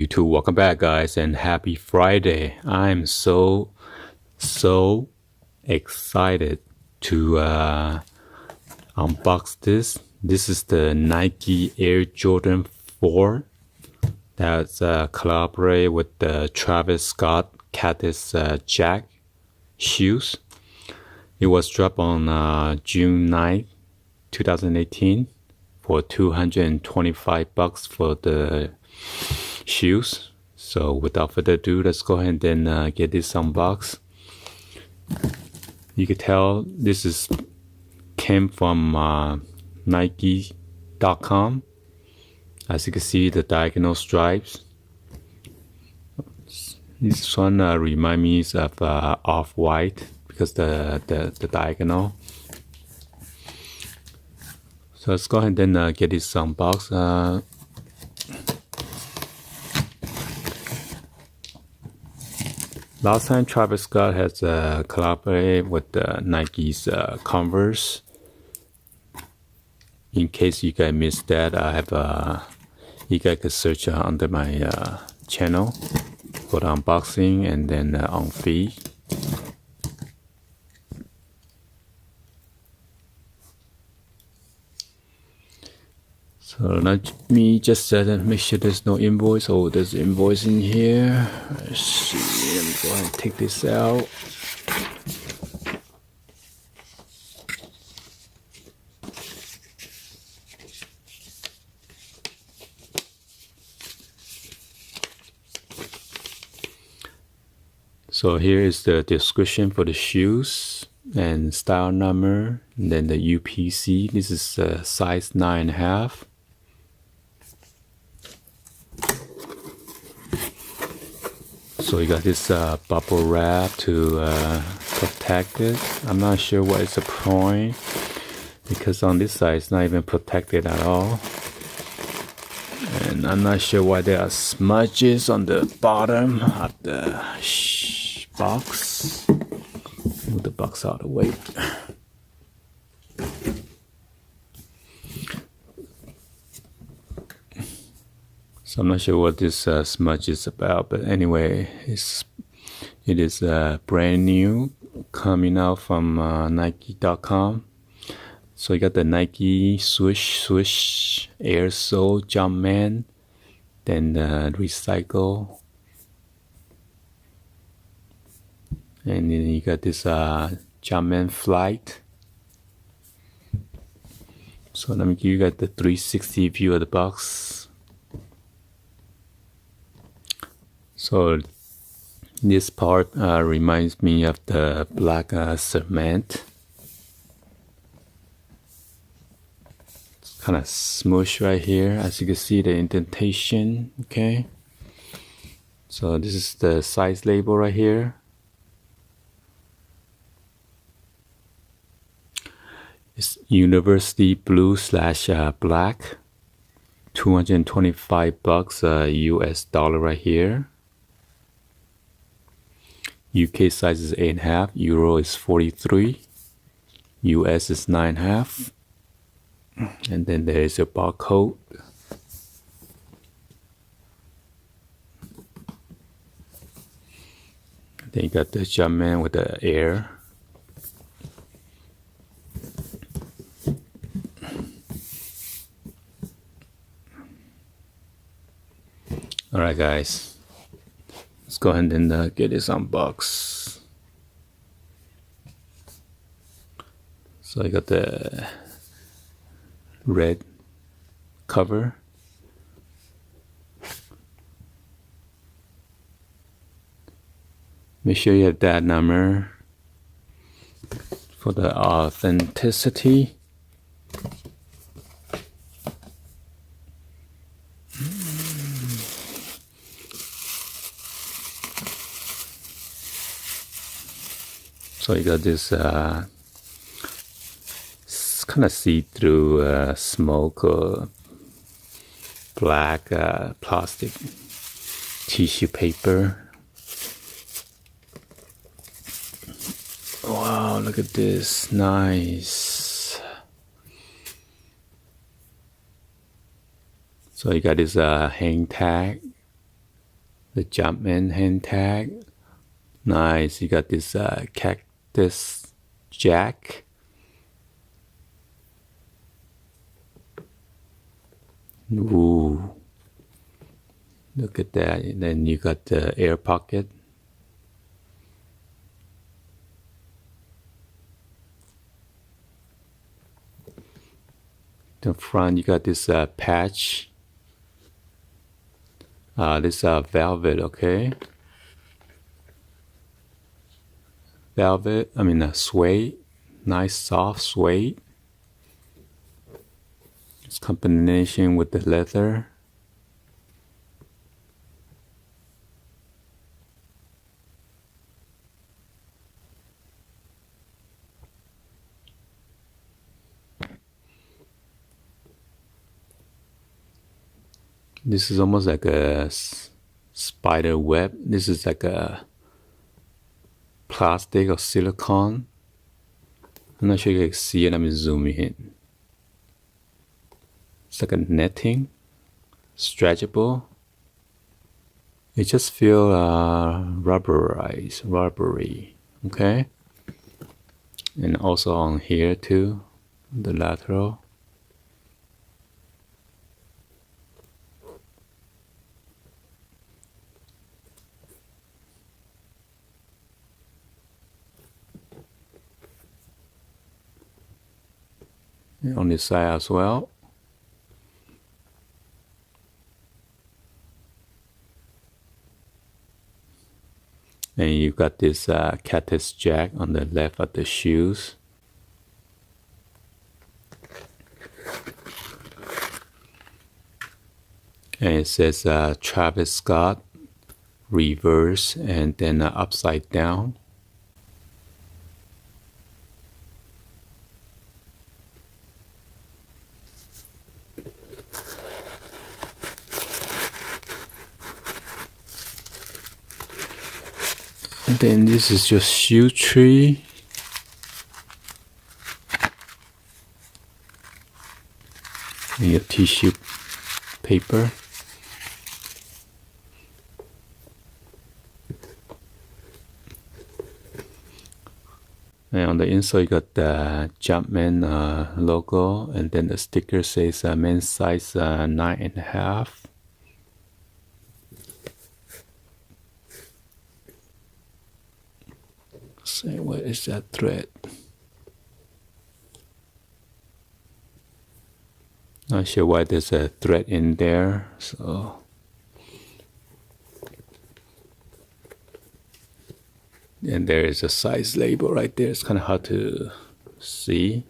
YouTube. Welcome back, guys, and happy Friday. I'm so excited to unbox this. This is the Nike Air Jordan 4 that's collaborated with the Travis Scott Cactus Jack shoes. It was dropped on June 9th, 2018 for $225 for the shoes. So without further ado, let's go ahead and get this unboxed. You can tell this came from Nike.com. As you can see, the diagonal stripes. This one reminds me of Off-White because the diagonal. So let's go ahead and get this unboxed. Last time Travis Scott has collaborated with Nike's Converse. In case you guys missed that, I have you guys could search under my channel for the unboxing and then on feed. So let me just make sure there's no invoice. Oh, there's an invoice in here. Let's see. Let me go ahead and take this out. So here is the description for the shoes and style number, and then the UPC. This is size 9.5. So you got this bubble wrap to protect it. I'm not sure what is the point, because on this side it's not even protected at all. And I'm not sure why there are smudges on the bottom of the box. Move the box out of the way. So I'm not sure what this smudge is about, but anyway, it is brand new, coming out from Nike.com. So you got the Nike Swish Air Sole Jumpman, then the Recycle, and then you got this Jumpman Flight. So let me give you guys the 360 view of the box. So this part reminds me of the black cement. It's kind of smush right here, as you can see the indentation. Okay, so this is the size label right here. It's University Blue / Black, $225 US dollar right here. UK size is 8.5, Euro is 43, US is 9.5, and then there is a barcode. Then you got the Jumpman with the air. Alright guys, let's go ahead and get this unboxed. So I got the red cover. Make sure you have that number for the authenticity. So you got this kind of see-through smoke or black plastic tissue paper. Wow, look at this, nice. So you got this hang tag The Jumpman hand tag. Nice. You got this Cactus jack. Ooh. Look at that. And then you got the air pocket. The front, you got this patch. This velvet, okay? Velvet, suede. Nice soft suede. It's combination with the leather. This is almost like a spider web. This is like a plastic or silicone. I'm not sure you can see it. Let me zoom in. It's like a netting, stretchable. It just feels rubbery, okay? And also on here too, the lateral. And on this side as well. And you got this Cactus jack on the left of the shoes. And it says Travis Scott, reverse, and then upside down. And then this is your shoe tree. And your tissue paper. And on the inside, you got the Jumpman logo, and then the sticker says men's size 9.5. Say, what is that thread? Not sure why there's a thread in there, so. And there is a size label right there. It's kind of hard to see.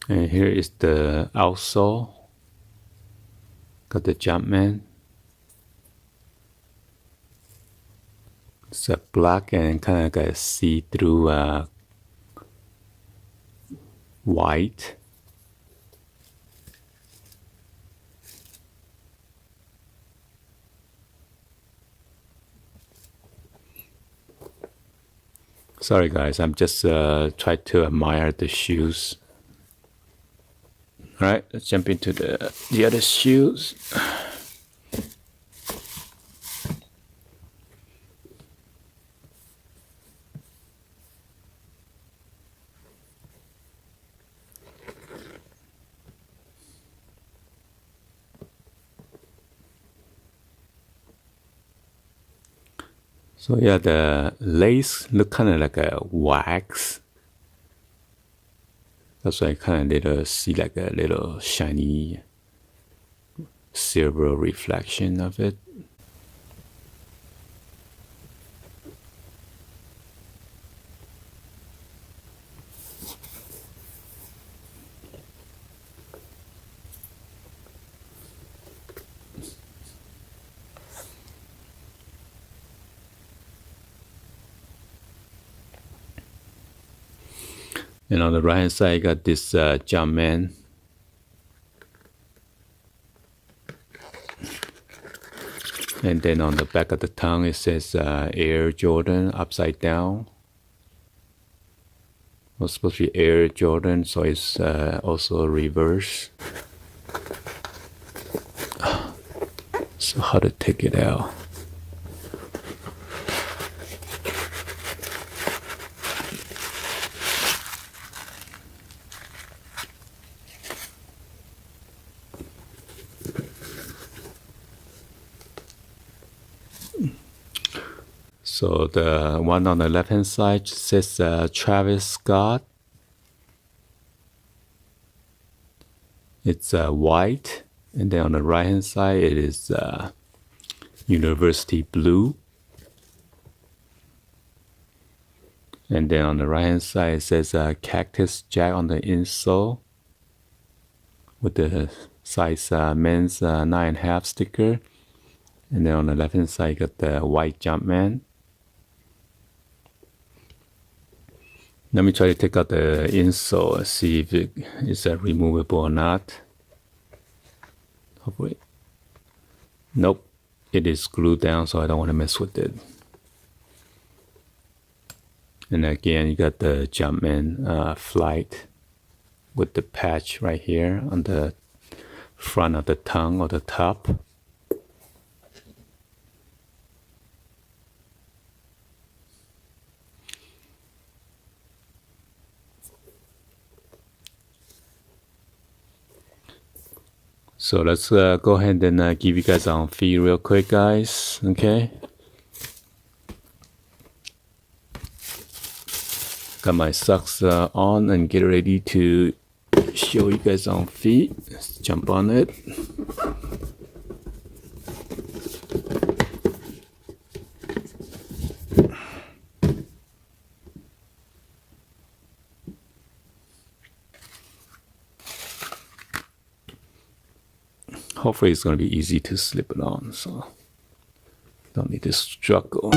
And here is the outsole. Got the Jumpman. It's a black and kind of like a see-through white. Sorry guys, I'm just trying to admire the shoes. All right, let's jump into the other shoes. So yeah, the lace look kind of like a wax. That's why I kind of see like a little shiny silver reflection of it. And on the right hand side, you got this Jumpman. And then on the back of the tongue, it says Air Jordan upside down. was supposed to be Air Jordan, so it's also reverse. So how to take it out? So the one on the left hand side says Travis Scott. It's white, and then on the right hand side it is University Blue. And then on the right hand side it says Cactus Jack on the insole with the size men's 9.5 sticker. And then on the left hand side you got the white Jumpman. Let me try to take out the insole and see if it is removable or not. Hopefully. Nope. It is glued down, so I don't want to mess with it. And again, you got the Jumpman flight with the patch right here on the front of the tongue or the top. So let's go ahead and give you guys on feet real quick, guys. Okay. Got my socks on and get ready to show you guys on feet. Let's jump on it. Hopefully it's going to be easy to slip it on, so don't need to struggle.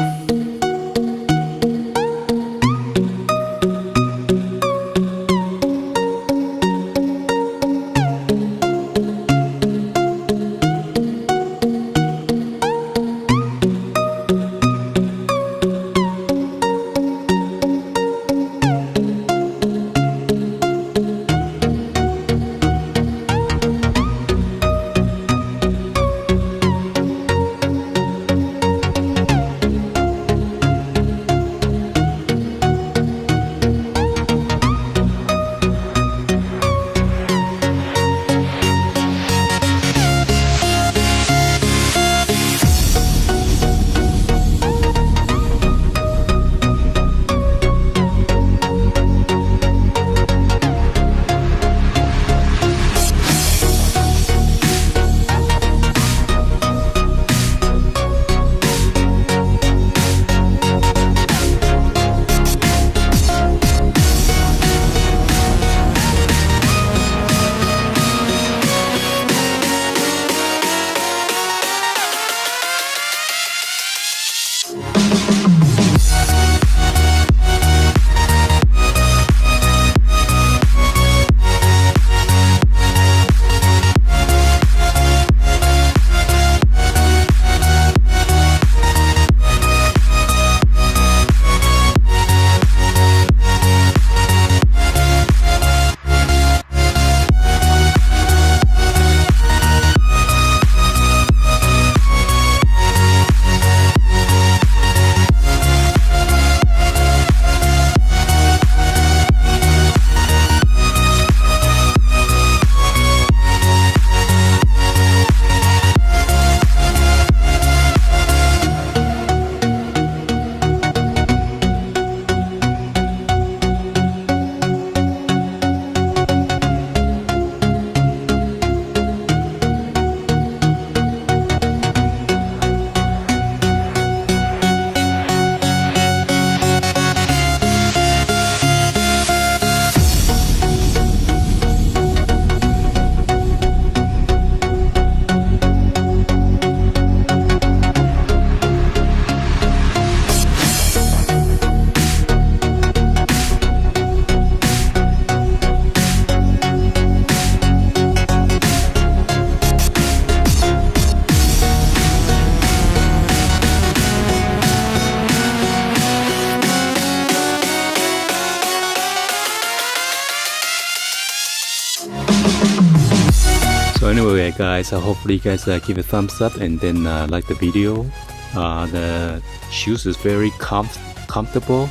So anyway guys, hopefully you guys give a thumbs up and then like the video. The shoes is very comfortable,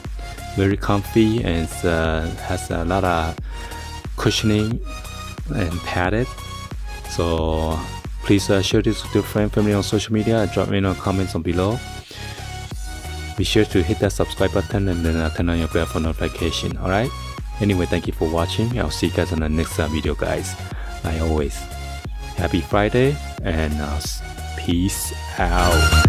very comfy, and has a lot of cushioning and padded. So please share this with your friend, family on social media, and drop me in the comments on below. Be sure to hit that subscribe button and then turn on your bell for notification. Alright, anyway, thank you for watching. I'll see you guys on the next video guys. Like always, happy Friday and peace out.